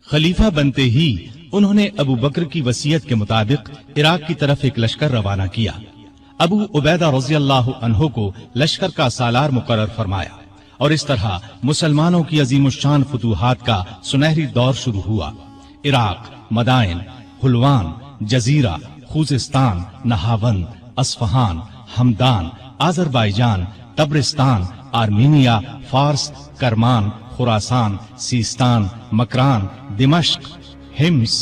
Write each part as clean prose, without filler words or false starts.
खलीफा बनते ही उन्होंने अबू बकर की वसीयत के मुताबिक इराक की तरफ एक लश्कर रवाना किया। अबू उबैदा रज़ियल्लाहु अन्हु को लश्कर का सालार मुकर्रर फरमाया और इस तरह मुसलमानों की अजीमुश्शान फुतूहात का सुनहरी दौर शुरू हुआ। इराक, मदाइन, हुलवान, जजीरा, Khuzistan, Nahavand, Isfahan, Hamadan, Azerbaijan, Tabaristan, Armenia, Fars, Kerman, Khorasan, Sistan, Makran, दिमश्क, हिम्स,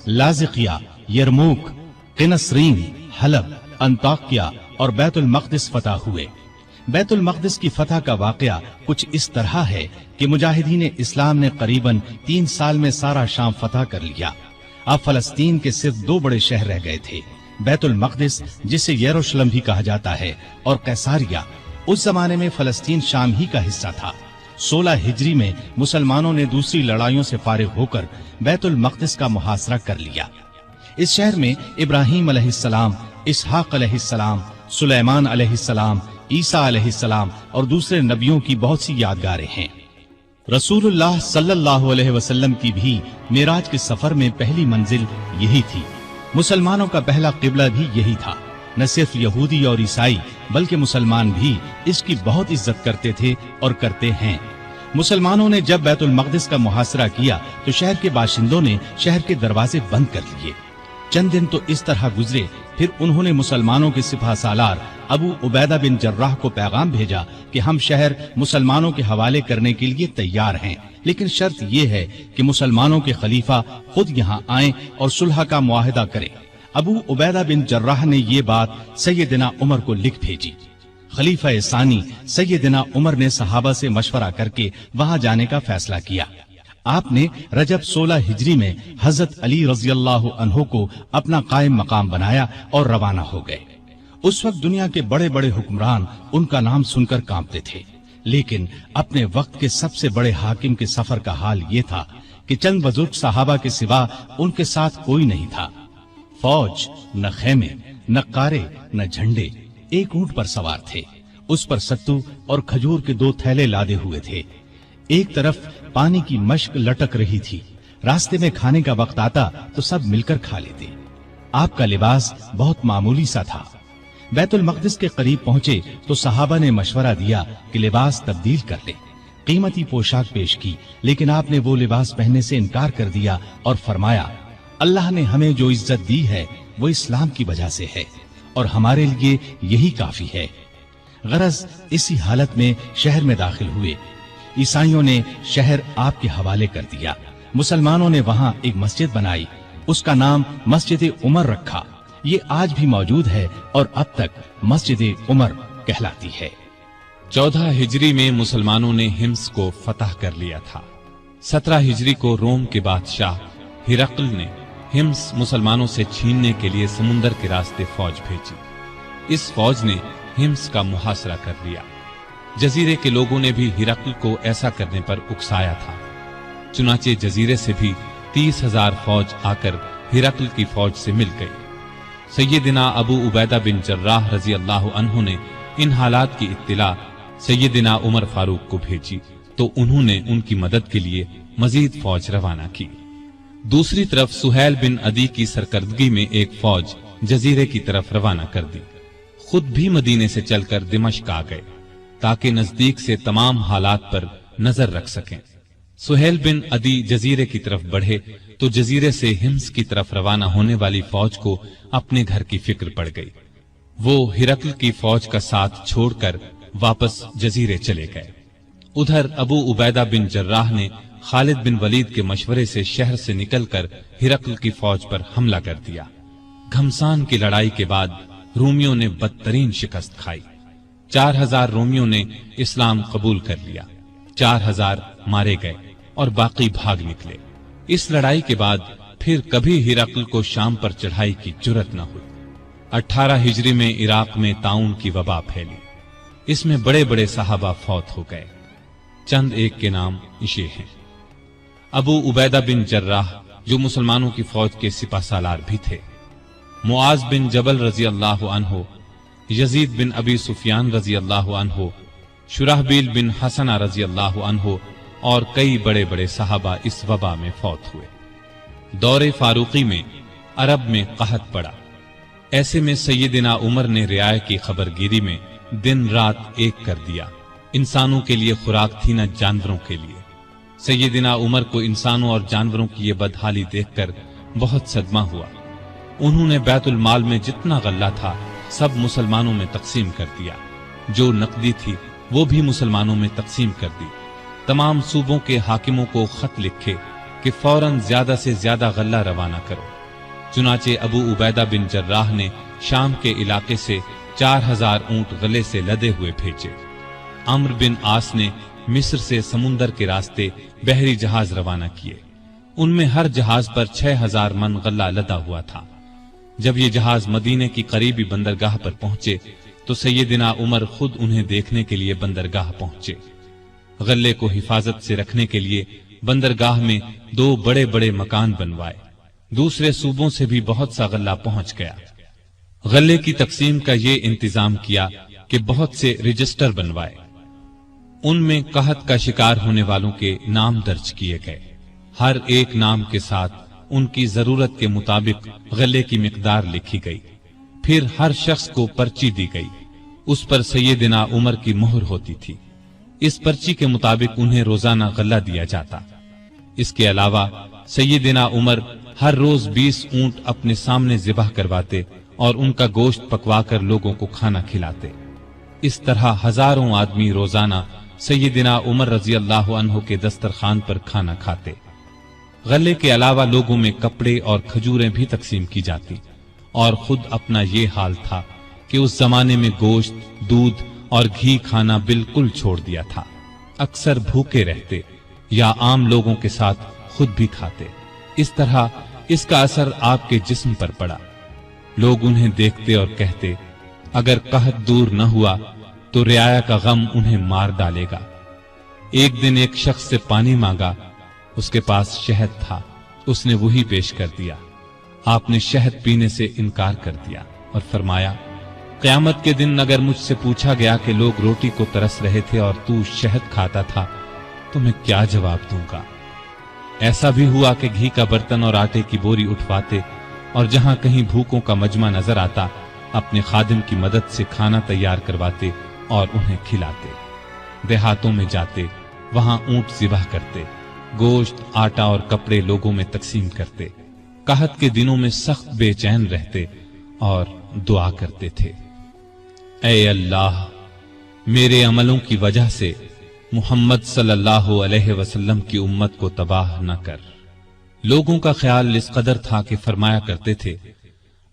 लाजिकिया, यरमूक, क़िनसरीन, हलब, अंताकिया और बैतुल मक़दिस फतह हुए। बैतुल मक़दिस की फतह का वाक़या कुछ इस तरह है कि मुजाहिदीन इस्लाम ने करीबन 3 साल में सारा शाम फतह कर लिया। अब फलस्तीन के सिर्फ 2 बड़े शहर रह गए थे, बैतुल मक़दिस जिसे यरूशलेम भी कहा जाता है और कैसारिया। उस जमाने में फलस्तीन शाम ही का हिस्सा था। 16 हिजरी में मुसलमानों ने दूसरी लड़ाइयों से फारिग होकर बैतुल मक़दिस का मुहासरा कर लिया। इस शहर में इब्राहीम अलैहिस्सलाम, इसहाक अलैहिस्सलाम, सुलेमान अलैहिस्सलाम, ईसा अलैहिस्सलाम और दूसरे नबियों की बहुत सी यादगारें हैं। रसूलुल्लाह सल्लल्लाहु अलैहि वसल्लम की भी मेराज के सफर में पहली मंजिल यही थी। मुसलमानों का पहला किबला भी यही था। न सिर्फ यहूदी और ईसाई बल्कि मुसलमान भी इसकी बहुत इज्जत करते थे और करते हैं। मुसलमानों ने जब बैतुल मक़दिस का मुहासरा किया तो शहर के बाशिंदों ने शहर के दरवाजे बंद कर लिए। चंद दिन तो इस तरह गुजरे, फिर उन्होंने मुसलमानों के सिपह सालार अबू उबैदा बिन जर्राह को पैगाम भेजा कि हम शहर मुसलमानों के हवाले करने के लिए तैयार हैं, लेकिन शर्त यह है कि मुसलमानों के खलीफा खुद यहाँ आएं और सुलह का मुआहदा करें। अबू उबैदा बिन जर्राह ने ये बात सैयदना उमर को लिख भेजी। खलीफा सानी सैयदना उमर ने सहाबा से मशवरा करके वहां जाने का फैसला किया। आपने रजब 16 हिजरी में हजरत अली रज़ियल्लाहु अन्हु को अपना कायम मकाम बनाया और रवाना हो गए। उस वक्त दुनिया के बड़े बड़े हुक्मरान उनका नाम सुनकर कांपते थे, लेकिन अपने वक्त के सबसे बड़े हाकिम के सफर का हाल ये था कि चंद बुजुर्ग सहाबा के सिवा उनके साथ कोई नहीं था। फौज, न खेमे, न कारे, न झंडे, एक ऊंट पर सवार थे। उस पर सत्तू और खजूर के 2 थैले लादे हुए थे। एक तरफ पानी की मश्क लटक रही थी। रास्ते में खाने का वक्त आता तो सब मिलकर खा लेते। आपका लिबास बहुत मामूली सा था। बैतुल मक़दिस के करीब पहुंचे तो सहाबा ने मशवरा दिया कि लिबास तब्दील कर ले। कीमती पोशाक पेश की, लेकिन आपने वो लिबास पहनने से इनकार कर दिया और फरमाया, अल्लाह ने हमें जो इज्जत दी है वो इस्लाम की वजह से है और हमारे लिए यही काफी है। गरज इसी हालत में शहर में दाखिल हुए। ईसाइयों ने शहर आपके हवाले कर दिया। मुसलमानों ने वहां एक मस्जिद बनाई, उसका नाम मस्जिद उमर रखा। ये आज भी मौजूद है और अब तक मस्जिद उमर कहलाती है। 14 हिजरी में मुसलमानों ने हिम्स को फतह कर लिया था। 17 हिजरी को रोम के बादशाह हिरक्ल ने हिम्स मुसलमानों से छीनने के लिए समुंदर के रास्ते फौज भेजी। इस फौज ने हिम्स का मुहासरा कर लिया। जजीरे के लोगों ने भी हिरक्ल को ऐसा करने पर उकसाया था। चुनाचे जजीरे से भी 30,000 फौज आकर हिरक्ल की फौज से मिल गई। सैयदना अबू उबैदा बिन जर्राह रज़ी अल्लाह अन्हु ने इन हालात की इत्तिला सैयदना उमर फारूक को भेजी तो उन्होंने उनकी मदद के लिए मजीद फौज रवाना की। दूसरी तरफ सुहैल बिन अदी की सरकर्दगी में एक फौज जजीरे की तरफ रवाना कर दी। खुद भी मदीने से चलकर दिमश्क आ गए ताकि नजदीक से तमाम हालात पर नजर रख सकें। सुहैल बिन अदी जजीरे की तरफ बढ़े तो जजीरे से हिम्स की तरफ रवाना होने वाली फौज को अपने घर की फिक्र पड़ गई। वो हिरक्ल की फौज का साथ छोड़कर वापस जजीरे चले गए। उधर अबू उबैदा बिन जर्राह ने खालिद बिन वलीद के मशवरे से शहर से निकलकर हिरक्ल की फौज पर हमला कर दिया। घमसान की लड़ाई के बाद रोमियों ने बदतरीन शिकस्त खाई। 4000 रोमियों ने इस्लाम कबूल कर लिया। 4000 मारे गए और बाकी भाग निकले। इस लड़ाई के बाद फिर कभी हिरक्ल को शाम पर चढ़ाई की जुर्रत न हुई। 18 हिजरी में इराक में ताउन की वबा फैली। इसमें बड़े बड़े सहाबा फौत हो गए। चंद एक के नाम इशे हैं। अबू उबैदा बिन जर्राह जो मुसलमानों की फौज के सिपा सालार भी थे, मुआज बिन जबल रजी अल्लाह अन्हु, यजीद बिन अबी सुफियान रजी अल्लाह अन्हु, शुराहबील बिन हसना रजी अल्लाह अन्हु और कई बड़े बड़े सहाबा इस वबा में फौत हुए। دور فاروقی میں عرب میں قحط پڑا۔ ایسے میں سیدنا عمر نے رعایا کی خبرگیری میں دن رات ایک کر دیا۔ انسانوں کے لیے خوراک تھی نہ جانوروں کے لیے۔ سیدنا عمر کو انسانوں اور جانوروں کی یہ بدحالی دیکھ کر بہت صدمہ ہوا۔ انہوں نے بیت المال میں جتنا غلہ تھا سب مسلمانوں میں تقسیم کر دیا، جو نقدی تھی وہ بھی مسلمانوں میں تقسیم کر دی۔ تمام صوبوں کے حاکموں کو خط لکھے کہ فوراً زیادہ سے زیادہ غلہ روانہ کرو۔ چنانچہ ابو عبیدہ بن جراح نے شام کے علاقے سے 4000 اونٹ غلے سے لدے ہوئے بھیجے۔ عمرو بن عاص نے مصر سے سمندر کے راستے بحری جہاز روانہ کیے۔ ان میں ہر جہاز پر 6000 من غلہ لدا ہوا تھا۔ جب یہ جہاز مدینے کی قریبی بندرگاہ پر پہنچے تو سیدنا عمر خود انہیں دیکھنے کے لیے بندرگاہ پہنچے۔ غلے کو حفاظت سے رکھنے کے لیے بندرگاہ میں 2 بڑے بڑے مکان بنوائے۔ دوسرے صوبوں سے بھی بہت سا غلہ پہنچ گیا۔ غلے کی تقسیم کا یہ انتظام کیا کہ بہت سے رجسٹر بنوائے۔ ان میں قحط کا شکار ہونے والوں کے نام درج کیے گئے۔ ہر ایک نام کے ساتھ ان کی ضرورت کے مطابق غلے کی مقدار لکھی گئی۔ پھر ہر شخص کو پرچی دی گئی، اس پر سیدنا عمر کی مہر ہوتی تھی۔ اس پرچی کے مطابق انہیں روزانہ غلہ دیا جاتا۔ اس کے علاوہ سیدنا عمر ہر روز 20 اونٹ اپنے سامنے ذبح کرواتے اور ان کا گوشت پکوا کر لوگوں کو کھانا کھلاتے۔ اس طرح ہزاروں آدمی روزانہ سیدنا عمر رضی اللہ عنہ کے دسترخوان پر کھانا کھاتے۔ غلے کے علاوہ لوگوں میں کپڑے اور کھجوریں بھی تقسیم کی جاتی، اور خود اپنا یہ حال تھا کہ اس زمانے میں گوشت، دودھ اور گھی کھانا بالکل چھوڑ دیا تھا۔ اکثر بھوکے رہتے یا عام لوگوں کے ساتھ خود بھی کھاتے۔ اس طرح اس کا اثر آپ کے جسم پر پڑا۔ لوگ انہیں دیکھتے اور کہتے، اگر قحط دور نہ ہوا تو رعایا کا غم انہیں مار ڈالے گا۔ ایک دن ایک شخص سے پانی مانگا، اس کے پاس شہد تھا، اس نے وہی پیش کر دیا۔ آپ نے شہد پینے سے انکار کر دیا اور فرمایا، قیامت کے دن اگر مجھ سے پوچھا گیا کہ لوگ روٹی کو ترس رہے تھے اور تو شہد کھاتا تھا تو میں کیا جواب دوں گا؟ ایسا بھی ہوا کہ گھی کا برتن اور آٹے کی بوری اٹھواتے اور جہاں کہیں بھوکوں کا مجمع نظر آتا اپنے خادم کی مدد سے کھانا تیار کرواتے اور انہیں کھلاتے۔ دیہاتوں میں جاتے، وہاں اونٹ ذبح کرتے، گوشت، آٹا اور کپڑے لوگوں میں تقسیم کرتے۔ قحط کے دنوں میں سخت بے چین رہتے اور دعا کرتے تھے، اے اللہ، میرے عملوں کی وجہ سے محمد صلی اللہ علیہ وسلم کی امت کو تباہ نہ کر۔ لوگوں کا خیال اس قدر تھا کہ فرمایا کرتے تھے،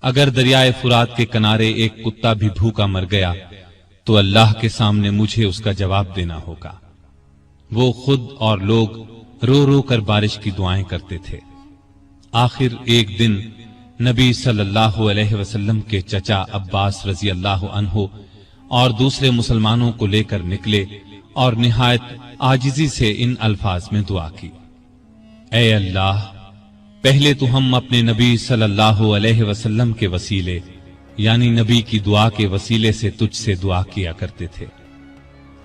اگر دریائے فرات کے کنارے ایک کتا بھی بھوکا مر گیا تو اللہ کے سامنے مجھے اس کا جواب دینا ہوگا۔ وہ خود اور لوگ رو رو کر بارش کی دعائیں کرتے تھے۔ آخر ایک دن نبی صلی اللہ علیہ وسلم کے چچا عباس رضی اللہ عنہ اور دوسرے مسلمانوں کو لے کر نکلے اور نہایت عاجزی سے ان الفاظ میں دعا کی، اے اللہ، پہلے تو ہم اپنے نبی صلی اللہ علیہ وسلم کے وسیلے یعنی نبی کی دعا کے وسیلے سے تجھ سے دعا کیا کرتے تھے،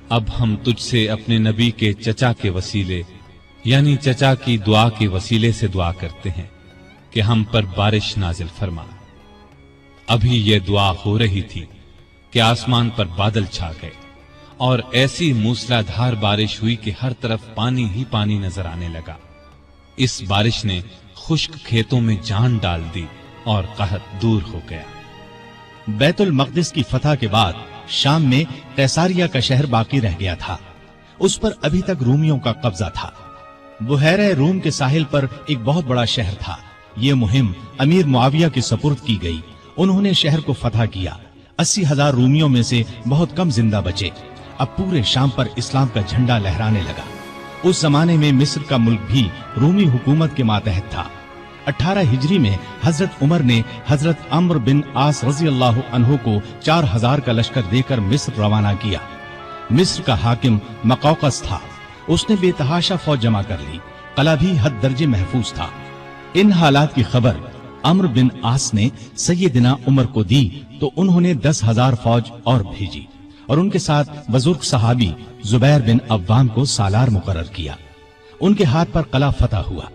اب ہم تجھ سے اپنے نبی کے چچا کے وسیلے یعنی چچا کی دعا کے وسیلے سے دعا کرتے ہیں کہ ہم پر بارش نازل فرما۔ ابھی یہ دعا ہو رہی تھی کہ آسمان پر بادل چھا گئے اور ایسی موسلا دھار بارش ہوئی کہ ہر طرف پانی ہی پانی نظر آنے لگا۔ اس بارش نے خشک کھیتوں میں جان ڈال دی اور قحط دور ہو گیا۔ بیت المقدس کی فتح کے بعد شام میں قیصاریہ کا شہر باقی رہ گیا تھا۔ اس پر ابھی تک رومیوں کا قبضہ تھا۔ بحیرہ روم کے ساحل پر ایک بہت بڑا شہر تھا۔ یہ مہم امیر معاویہ کے سپرد کی گئی۔ انہوں نے شہر کو فتح کیا۔ 80,000 رومیوں میں سے بہت کم زندہ بچے۔ اب پورے شام پر اسلام کا جھنڈا لہرانے لگا۔ اس زمانے میں مصر کا ملک بھی رومی حکومت کے ماتحت تھا۔ 18 ہجری میں حضرت عمر نے حضرت عمرو بن عاص رضی اللہ عنہ کو 4000 کا لشکر دے کر مصر روانہ کیا۔ مصر کا حاکم مقوقس تھا۔ اس نے بے تحاشا فوج جمع کر لی۔ قلعہ بھی حد درجے محفوظ تھا۔ ان حالات کی خبر عمرو بن عاص نے سیدنا عمر کو دی تو انہوں نے 10,000 فوج اور بھیجی اور ان کے ساتھ بزرگ صحابی زبیر بن عوام کو سالار مقرر کیا۔ ان کے ہاتھ پر قلعہ فتح ہوا۔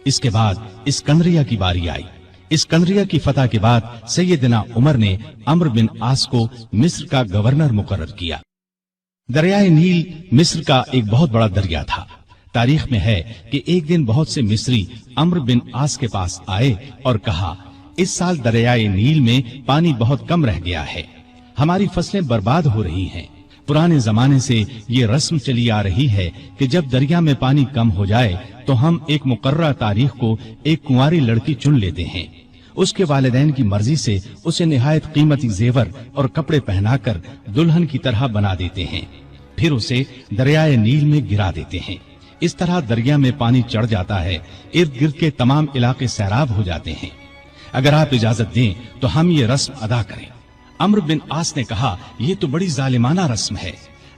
اس کے بعد اسکندریہ کی باری آئی۔ اسکندریہ کی فتح کے بعد سیدنا عمر نے عمرو بن عاص کو مصر کا گورنر مقرر کیا۔ دریائے نیل مصر کا ایک بہت بڑا دریا تھا۔ تاریخ میں ہے کہ ایک دن بہت سے مصری عمرو بن عاص کے پاس آئے اور کہا، اس سال دریائے نیل میں پانی بہت کم رہ گیا ہے، ہماری فصلیں برباد ہو رہی ہیں۔ پرانے زمانے سے یہ رسم چلی آ رہی ہے کہ جب دریا میں پانی کم ہو جائے تو ہم ایک مقررہ تاریخ کو ایک کنواری لڑکی چن لیتے ہیں، اس کے والدین کی مرضی سے اسے نہایت قیمتی زیور اور کپڑے پہنا کر دلہن کی طرح بنا دیتے ہیں، پھر اسے دریائے نیل میں گرا دیتے ہیں۔ اس طرح دریا میں پانی چڑھ جاتا ہے، ارد گرد کے تمام علاقے سیراب ہو جاتے ہیں۔ اگر آپ اجازت دیں تو ہم یہ رسم ادا کریں۔ عمرو بن عاص نے کہا، یہ تو بڑی ظالمانہ رسم ہے۔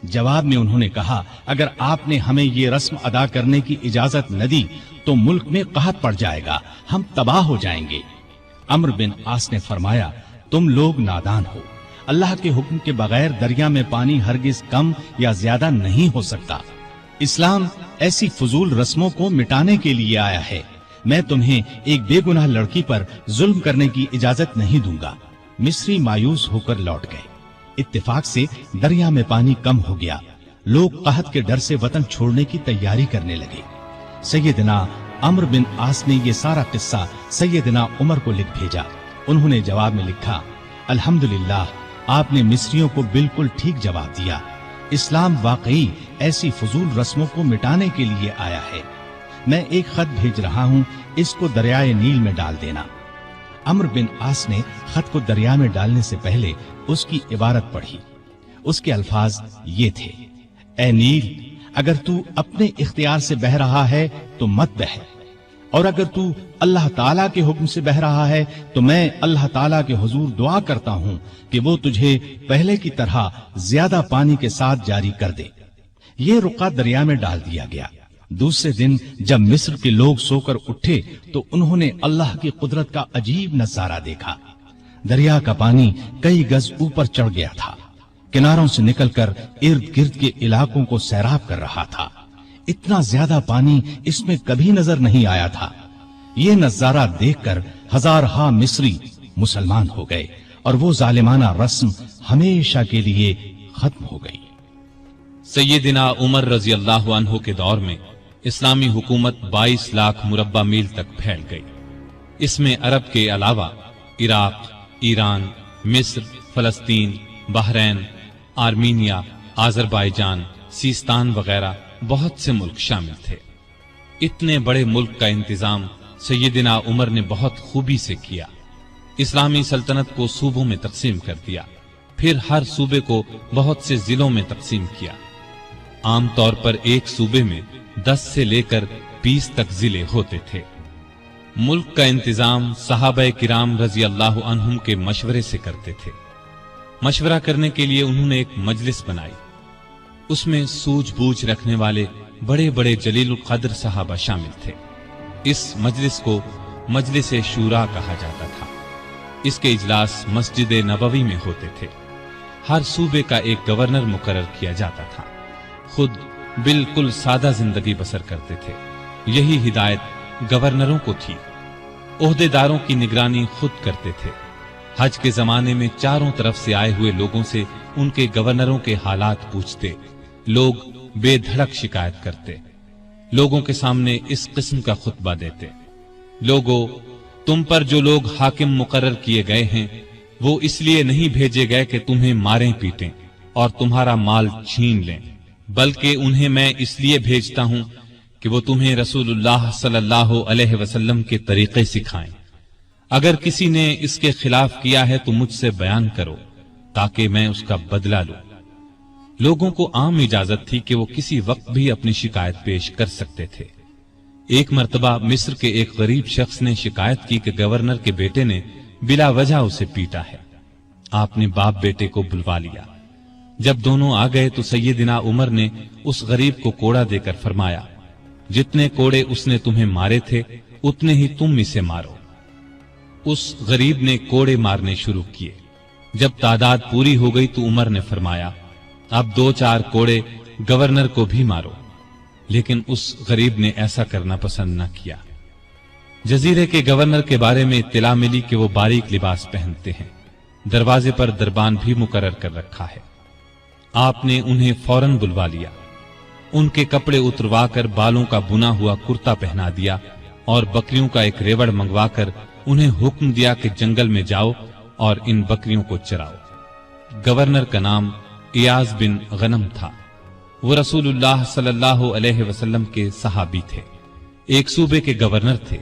جواب میں انہوں نے کہا، اگر آپ نے ہمیں یہ رسم ادا کرنے کی اجازت نہ دی تو ملک میں قحط پڑ جائے گا، ہم تباہ ہو جائیں گے۔ عمرو بن عاص نے فرمایا، تم لوگ نادان ہو، اللہ کے حکم کے بغیر دریا میں پانی ہرگز کم یا زیادہ نہیں ہو سکتا۔ اسلام ایسی فضول رسموں کو مٹانے کے لیے آیا ہے۔ میں تمہیں ایک بے گناہ لڑکی پر ظلم کرنے کی اجازت نہیں دوں گا۔ مصری مایوس ہو کر لوٹ گئے۔ اتفاق سے دریا میں پانی کم ہو گیا، لوگ قحط کے ڈر سے وطن چھوڑنے کی تیاری کرنے لگے۔ سیدنا عمرو بن عاص نے یہ سارا قصہ سیدنا عمر کو لکھ بھیجا۔ انہوں نے جواب میں لکھا، الحمدللہ، آپ نے مصریوں کو بالکل ٹھیک جواب دیا۔ اسلام واقعی ایسی فضول رسموں کو مٹانے کے لیے آیا ہے۔ میں ایک خط بھیج رہا ہوں، اس کو دریائے نیل میں ڈال دینا۔ عمرو بن عاص نے خط کو دریا میں ڈالنے سے پہلے اس کی عبارت پڑھی۔ اس کے الفاظ یہ تھے، اے نیل، اگر تو اپنے اختیار سے بہہ رہا ہے تو مت بہہ، اور اگر تو اللہ تعالیٰ کے حکم سے بہہ رہا ہے تو میں اللہ تعالیٰ کے حضور دعا کرتا ہوں کہ وہ تجھے پہلے کی طرح زیادہ پانی کے ساتھ جاری کر دے۔ یہ رقعہ دریا میں ڈال دیا گیا۔ دوسرے دن جب مصر کے لوگ سو کر اٹھے تو انہوں نے اللہ کی قدرت کا عجیب نظارہ دیکھا۔ دریا کا پانی کئی گز اوپر چڑھ گیا تھا، کناروں سے نکل کر ارد گرد کے علاقوں کو سیراب کر رہا تھا۔ اتنا زیادہ پانی اس میں کبھی نظر نہیں آیا تھا۔ یہ نظارہ دیکھ کر ہزارہا مصری مسلمان ہو گئے اور وہ ظالمانہ رسم ہمیشہ کے لیے ختم ہو گئی۔ سیدنا عمر رضی اللہ عنہ کے دور میں اسلامی حکومت 22 لاکھ مربع میل تک پھیل گئی۔ اس میں عرب کے علاوہ عراق، ایران، مصر، فلسطین، بحرین، آرمینیا، آذربائیجان، سیستان وغیرہ بہت سے ملک شامل تھے۔ اتنے بڑے ملک کا انتظام سیدنا عمر نے بہت خوبی سے کیا۔ اسلامی سلطنت کو صوبوں میں تقسیم کر دیا، پھر ہر صوبے کو بہت سے ضلعوں میں تقسیم کیا۔ عام طور پر ایک صوبے میں 10 سے لے کر 20 تک ضلع ہوتے تھے۔ ملک کا انتظام صحابہ کرام رضی اللہ عنہم کے مشورے سے کرتے تھے۔ مشورہ کرنے کے لیے انہوں نے ایک مجلس بنائی۔ اس میں سوجھ بوجھ رکھنے والے بڑے بڑے جلیل القدر صحابہ شامل تھے۔ اس مجلس کو مجلس شورا کہا جاتا تھا۔ اس کے اجلاس مسجد نبوی میں ہوتے تھے۔ ہر صوبے کا ایک گورنر مقرر کیا جاتا تھا۔ خود بالکل سادہ زندگی بسر کرتے تھے۔ یہی ہدایت گورنروں کو تھی۔ عہدے داروں کی نگرانی خود کرتے تھے۔ حج کے زمانے میں چاروں طرف سے آئے ہوئے لوگوں سے ان کے گورنروں کے حالات پوچھتے، لوگ بے دھڑک شکایت کرتے، لوگوں کے سامنے اس قسم کا خطبہ دیتے، لوگوں، تم پر جو لوگ حاکم مقرر کیے گئے ہیں وہ اس لیے نہیں بھیجے گئے کہ تمہیں ماریں پیٹیں اور تمہارا مال چھین لیں، بلکہ انہیں میں اس لیے بھیجتا ہوں کہ وہ تمہیں رسول اللہ صلی اللہ علیہ وسلم کے طریقے سکھائیں۔ اگر کسی نے اس کے خلاف کیا ہے تو مجھ سے بیان کرو تاکہ میں اس کا بدلہ لوں۔ لوگوں کو عام اجازت تھی کہ وہ کسی وقت بھی اپنی شکایت پیش کر سکتے تھے۔ ایک مرتبہ مصر کے ایک غریب شخص نے شکایت کی کہ گورنر کے بیٹے نے بلا وجہ اسے پیٹا ہے۔ آپ نے باپ بیٹے کو بلوا لیا۔ جب دونوں آ گئے تو سیدنا عمر نے اس غریب کو کوڑا دے کر فرمایا، جتنے کوڑے اس نے تمہیں مارے تھے اتنے ہی تم اسے مارو۔ اس غریب نے کوڑے مارنے شروع کیے۔ جب تعداد پوری ہو گئی تو عمر نے فرمایا، اب 2-4 کوڑے گورنر کو بھی مارو، لیکن اس غریب نے ایسا کرنا پسند نہ کیا۔ جزیرے کے گورنر کے بارے میں اطلاع ملی کہ وہ باریک لباس پہنتے ہیں، دروازے پر دربان بھی مقرر کر رکھا ہے۔ آپ نے انہیں فوراً بلوا لیا، ان کے کپڑے اتروا کر بالوں کا بنا ہوا کرتا پہنا دیا اور بکریوں کا ایک ریوڑ منگوا کر انہیں حکم دیا کہ جنگل میں جاؤ اور ان بکریوں کو چراؤ۔ گورنر کا نام ایاز بن غنم تھا، وہ رسول اللہ صلی اللہ علیہ وسلم کے صحابی تھے، ایک صوبے کے گورنر تھے،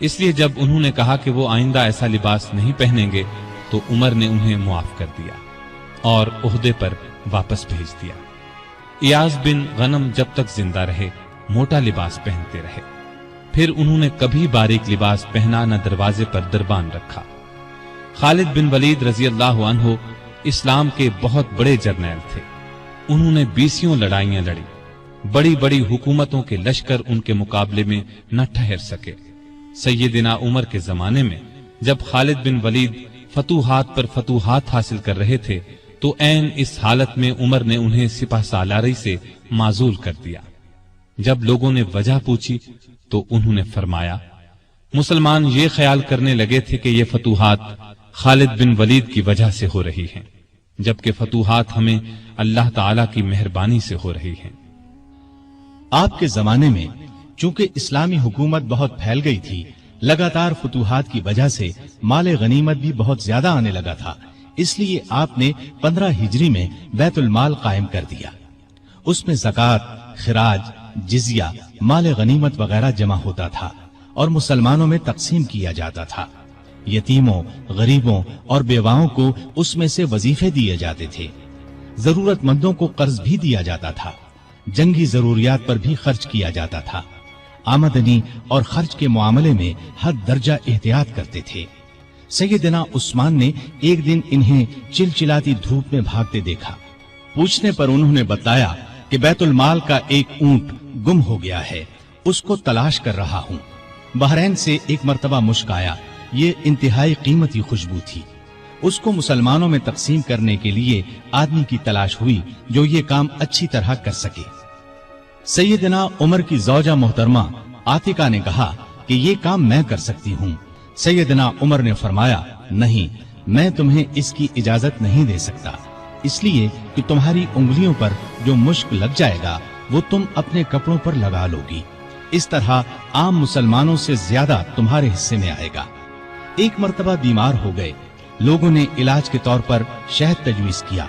اس لیے جب انہوں نے کہا کہ وہ آئندہ ایسا لباس نہیں پہنیں گے تو عمر نے انہیں معاف کر دیا اور عہدے پر واپس بھیج دیا۔ ایاز بن غنم جب تک زندہ رہے موٹا لباس پہنتے رہے، پھر انہوں نے کبھی باریک لباس پہنا نہ دروازے پر دربان رکھا۔ خالد بن ولید رضی اللہ عنہ اسلام کے بہت بڑے جرنیل تھے، انہوں نے 20 لڑائیاں لڑی، بڑی بڑی حکومتوں کے لشکر ان کے مقابلے میں نہ ٹھہر سکے۔ سیدنا عمر کے زمانے میں جب خالد بن ولید فتوحات پر فتوحات حاصل کر رہے تھے تو عین اس حالت میں عمر نے انہیں سپہ سالاری سے معزول کر دیا۔ جب لوگوں نے وجہ پوچھی تو انہوں نے فرمایا، مسلمان یہ خیال کرنے لگے تھے کہ یہ فتوحات خالد بن ولید کی وجہ سے ہو رہی ہیں، جبکہ فتوحات ہمیں اللہ تعالی کی مہربانی سے ہو رہی ہیں۔ آپ کے زمانے میں چونکہ اسلامی حکومت بہت پھیل گئی تھی، لگاتار فتوحات کی وجہ سے مال غنیمت بھی بہت زیادہ آنے لگا تھا، اس لیے آپ نے 15 ہجری میں بیت المال قائم کر دیا۔ اس میں زکوٰۃ، خراج، جزیہ، مال غنیمت وغیرہ جمع ہوتا تھا اور مسلمانوں میں تقسیم کیا جاتا تھا۔ یتیموں، غریبوں اور بیواؤں کو اس میں سے وظیفے دیے جاتے تھے، ضرورت مندوں کو قرض بھی دیا جاتا تھا، جنگی ضروریات پر بھی خرچ کیا جاتا تھا۔ آمدنی اور خرچ کے معاملے میں ہر درجہ احتیاط کرتے تھے۔ سیدنا عثمان نے ایک دن انہیں چلچلاتی دھوپ میں بھاگتے دیکھا، پوچھنے پر انہوں نے بتایا کہ بیت المال کا ایک اونٹ گم ہو گیا ہے، اس کو تلاش کر رہا ہوں۔ بحرین سے ایک مرتبہ مشک آیا، یہ انتہائی قیمتی خوشبو تھی، اس کو مسلمانوں میں تقسیم کرنے کے لیے آدمی کی تلاش ہوئی جو یہ کام اچھی طرح کر سکے۔ سیدنا عمر کی زوجہ محترمہ عاتقہ نے کہا کہ یہ کام میں کر سکتی ہوں۔ سیدنا عمر نے فرمایا، نہیں، میں تمہیں اس کی اجازت نہیں دے سکتا، اس لیے کہ تمہاری انگلیوں پر جو مشک لگ جائے گا وہ تم اپنے کپڑوں پر لگا لو گی، اس طرح عام مسلمانوں سے زیادہ تمہارے حصے میں آئے گا۔ ایک مرتبہ بیمار ہو گئے، لوگوں نے علاج کے طور پر شہد تجویز کیا۔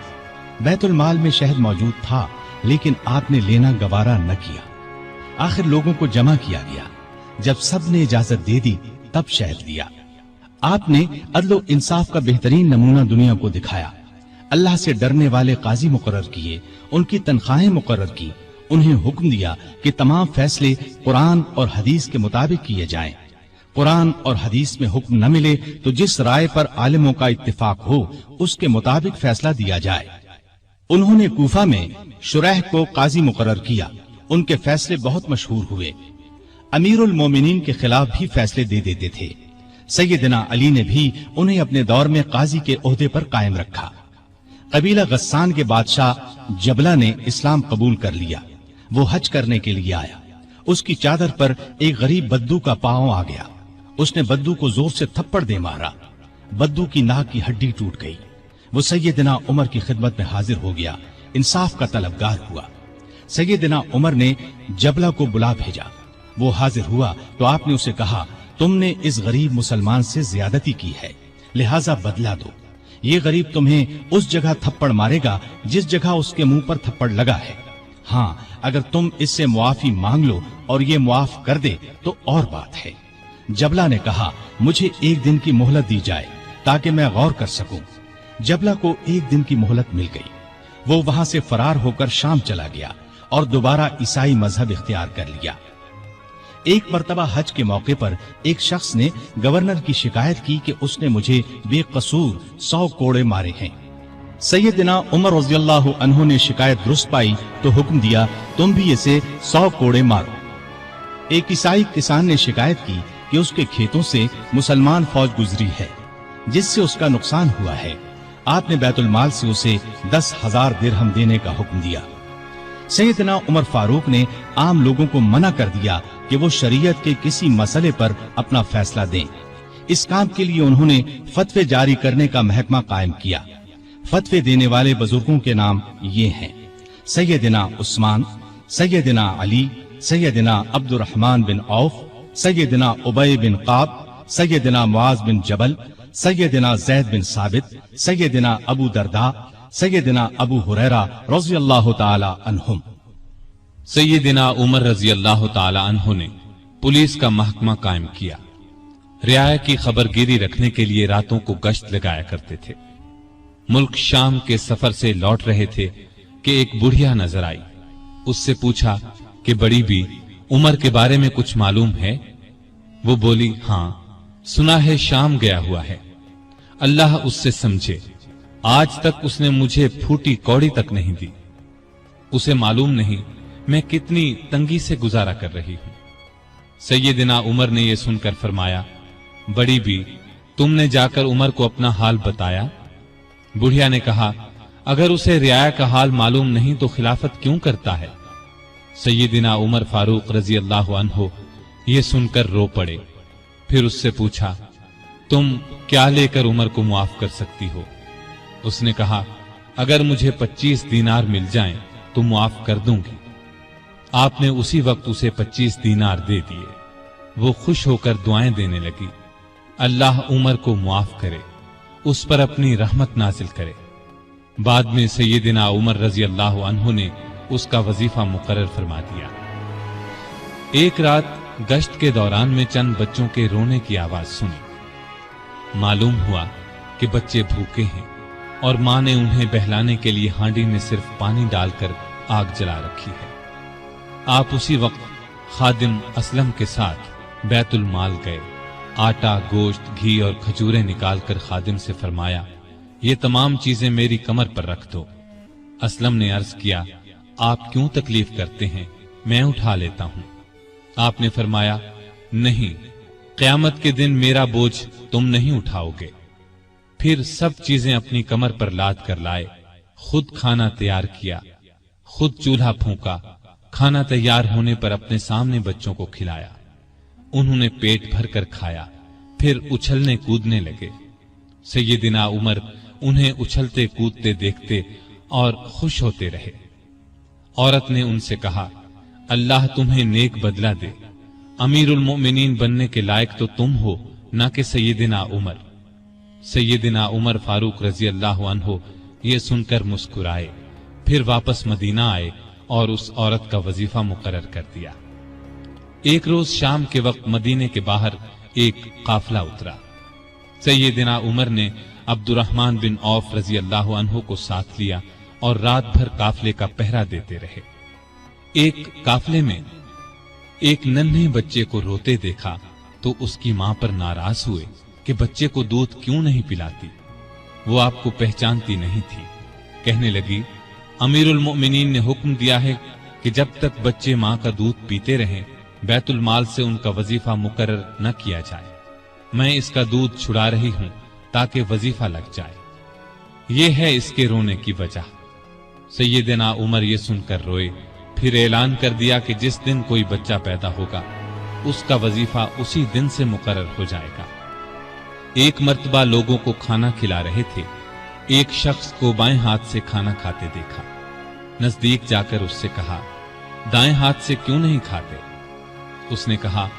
بیت المال میں شہد موجود تھا لیکن آپ نے لینا گوارا نہ کیا۔ آخر لوگوں کو جمع کیا گیا، جب سب نے اجازت دے دی تب شہد لیا۔ آپ نے عدل و انصاف کا بہترین نمونہ دنیا کو دکھایا، اللہ سے ڈرنے والے قاضی مقرر کیے، ان کی تنخواہیں مقرر کی، انہیں حکم دیا کہ تمام فیصلے قرآن اور حدیث کے مطابق کیے جائیں۔ قرآن اور حدیث میں حکم نہ ملے تو جس رائے پر عالموں کا اتفاق ہو اس کے مطابق فیصلہ دیا جائے۔ انہوں نے کوفہ میں شریح کو قاضی مقرر کیا، ان کے فیصلے بہت مشہور ہوئے۔ امیر المومنین کے خلاف بھی فیصلے دے دیتے تھے۔ سیدنا علی نے بھی انہیں اپنے دور میں قاضی کے عہدے پر قائم رکھا۔ قبیلہ غسان کے بادشاہ جبلہ نے اسلام قبول کر لیا، وہ حج کرنے کے لیے آیا، اس کی چادر پر ایک غریب بدو کا پاؤں آ گیا، اس نے بدو کو زور سے تھپڑ دے مارا، بدو کی ناک کی ہڈی ٹوٹ گئی۔ وہ سیدنا عمر کی خدمت میں حاضر ہو گیا، انصاف کا طلبگار ہوا۔ سیدنا عمر نے جبلہ کو بلا بھیجا، وہ حاضر ہوا تو آپ نے اسے کہا، تم نے اس غریب مسلمان سے زیادتی کی ہے، لہذا بدلہ دو۔ یہ غریب تمہیں اس جگہ تھپڑ مارے گا جس جگہ اس کے منہ پر تھپڑ لگا ہے، ہاں اگر تم اس سے معافی مانگ لو اور یہ معاف کر دے تو اور بات ہے۔ جبلہ نے کہا، مجھے ایک دن کی مہلت دی جائے تاکہ میں غور کر سکوں۔ جبلہ کو ایک دن کی مہلت مل گئی، وہ وہاں سے فرار ہو کر شام چلا گیا اور دوبارہ عیسائی مذہب اختیار کر لیا۔ ایک مرتبہ حج کے موقع پر ایک شخص نے گورنر کی شکایت کی کہ اس نے مجھے بے قصور 100 کوڑے مارے ہیں۔ سیدنا عمر رضی اللہ عنہ نے شکایت درست پائی تو حکم دیا، تم بھی اسے 100 کوڑے مارو۔ ایک عیسائی کسان نے شکایت کی کہ اس کے کھیتوں سے مسلمان فوج گزری ہے جس سے اس کا نقصان ہوا ہے۔ آپ نے بیت المال سے اسے 10,000 درہم دینے کا حکم دیا۔ सैयदना उमर फारूक ने आम लोगों को मना कर दिया कि वो शरीयत के किसी मसले पर अपना फैसला दें। इस काम के लिए उन्होंने फतवे जारी करने का महकमा कायम किया। फतवे देने वाले बुजुर्गों के नाम ये हैं: सैयदना उस्मान, सैयदना अली, सैयदना अब्दुर्रहमान बिन औफ, सैयदना उबय बिन काब, सैयदना मुआज बिन जबल, सैयदना जैद बिन साबित, सैयदना अबू दरदा, सैयदना अबू हुरैरा रज़ियल्लाहु ताला अन्हुम। सैयदना उमर रज़ियल्लाहु ताला अन्हु ने पुलिस का महकमा कायम किया। रियाया की खबरगिरी रखने के लिए रातों को गश्त लगाया करते थे। मुल्क शाम के सफर से लौट रहे थे कि एक बुढ़िया नजर आई। उससे पूछा कि बड़ी बी, उमर के बारे में कुछ मालूम है? वो बोली, हां, सुना है शाम गया हुआ है। अल्लाह उससे समझे, आज तक उसने मुझे फूटी कौड़ी तक नहीं दी। उसे मालूम नहीं मैं कितनी तंगी से गुजारा कर रही हूं। सैयदना उमर ने यह सुनकर फरमाया, बड़ी बी, तुमने जाकर उमर को अपना हाल बताया? बुढ़िया ने कहा, अगर उसे रियाया का हाल मालूम नहीं तो खिलाफत क्यों करता है? सैयदना उमर फारूक रजी अल्लाह अन्हो ये सुनकर रो पड़े। फिर उससे पूछा, तुम क्या लेकर उमर को मुआफ कर सकती हो? उसने कहा, अगर मुझे 25 दीनार मिल जाएं तो मुआफ कर दूंगी। आपने उसी वक्त उसे 25 दीनार दे दिए। वो खुश होकर दुआएं देने लगी, अल्लाह उमर को मुआफ करे, उस पर अपनी रहमत नाजिल करे। बाद में सैयदना उमर रजी अल्लाह अन्हु ने उसका वजीफा मुकर्रर फरमा दिया। एक रात गश्त के दौरान में चंद बच्चों के रोने की आवाज सुनी। मालूम हुआ कि बच्चे भूखे हैं और मां ने उन्हें बहलाने के लिए हांडी में सिर्फ पानी डालकर आग जला रखी है। आप उसी वक्त खादिम असलम के साथ बैतुल माल गए। आटा, गोश्त, घी और खजूरें निकालकर खादिम से फरमाया, ये तमाम चीजें मेरी कमर पर रख दो। असलम ने अर्ज किया, आप क्यों तकलीफ करते हैं, मैं उठा लेता हूं। आपने फरमाया, नहीं, क़यामत के दिन मेरा बोझ तुम नहीं उठाओगे। फिर सब चीजें अपनी कमर पर लाद कर लाए। खुद खाना तैयार किया, खुद चूल्हा फूंका। खाना तैयार होने पर अपने सामने बच्चों को खिलाया। उन्होंने पेट भर कर खाया, फिर उछलने कूदने लगे। सैयदना उमर उन्हें उछलते कूदते देखते और खुश होते रहे। औरत ने उनसे कहा, अल्लाह तुम्हें नेक बदला दे। अमीरुल मोमिनीन बनने के लायक तो तुम हो, न कि सैयदना उमर। सैयदना उमर फारूक रजी अल्लाह अन्हो ये सुनकर मुस्कुराए, फिर वापस मदीना आए और उस औरत का वजीफा मुकर्रर कर दिया। एक रोज शाम के वक्त मदीने के बाहर एक काफिला उतरा। सैयदना उमर ने अब्दुर्रहमान बिन औफ रजी अल्लाह अन्हो को साथ लिया और रात भर काफिले का पहरा देते रहे। एक काफिले में एक नन्हे बच्चे को रोते देखा तो उसकी मां पर नाराज हुए कि बच्चे को दूध क्यों नहीं पिलाती। वो आपको पहचानती नहीं थी। कहने लगी, अमीरुल मोमिनीन ने हुक्म दिया है कि जब तक बच्चे मां का दूध पीते रहें बैतुल माल से उनका वजीफा मुकर्रर न किया जाए। मैं इसका दूध छुड़ा रही हूं ताकि वजीफा लग जाए। ये है इसके रोने की वजह। सैयदना उमर ये सुनकर रोए, फिर ऐलान कर दिया कि जिस दिन कोई बच्चा पैदा होगा उसका वजीफा उसी दिन से मुकर्रर हो जाएगा। एक मर्तबा लोगों को खाना खिला रहे थे। एक शख्स को बाएं हाथ से खाना खाते देखा। नजदीक जाकर उससे कहा, दाएं हाथ से क्यों नहीं खाते? उसने कहा,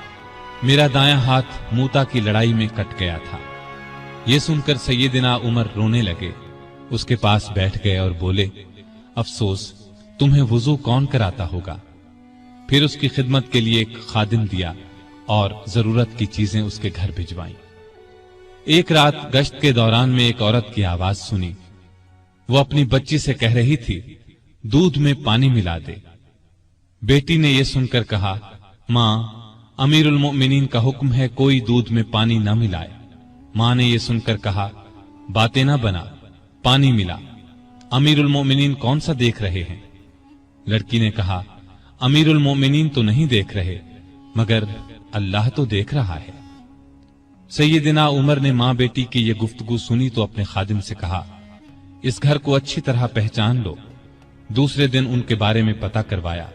मेरा दायां हाथ मूता की लड़ाई में कट गया था। यह सुनकर सैयदना उमर रोने लगे। उसके पास बैठ गए और बोले, अफसोस, तुम्हें वुजू कौन कराता होगा? फिर उसकी खिदमत के लिए एक खादिम दिया और जरूरत की चीजें उसके घर भिजवाईं। एक रात गश्त के दौरान में एक औरत की आवाज सुनी। वो अपनी बच्ची से कह रही थी, दूध में पानी मिला दे। बेटी ने यह सुनकर कहा, मां, अमीरुल मोमिनीन का हुक्म है कोई दूध में पानी न मिलाए। मां ने यह सुनकर कहा, बातें ना बना, पानी मिला। अमीरुल मोमिनीन कौन सा देख रहे हैं? लड़की ने कहा, अमीरुल मोमिनीन तो नहीं देख रहे, मगर अल्लाह तो देख रहा है। सैयदना उमर ने मां बेटी की यह गुफ्तगू सुनी तो अपने खादिम से कहा, इस घर को अच्छी तरह पहचान लो। दूसरे दिन उनके बारे में पता करवाया।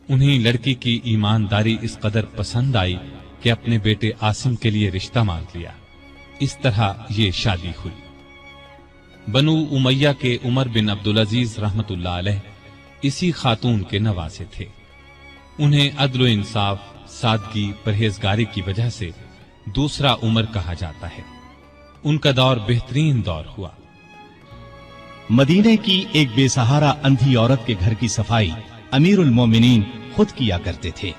उन्हें लड़की की ईमानदारी इस कदर पसंद आई कि अपने बेटे आसिम के लिए रिश्ता मांग लिया। इस तरह ये शादी हुई। बनु उमैया के उमर बिन अब्दुल अजीज रहमतुल्लाह अलैह इसी खातून के नवासे थे। उन्हें अदल इंसाफ, सादगी, परहेजगारी की वजह से दूसरा उमर कहा जाता है। उनका दौर बेहतरीन दौर हुआ। मदीने की एक बेसहारा अंधी औरत के घर की सफाई अमीरुल मोमिनीन खुद किया करते थे।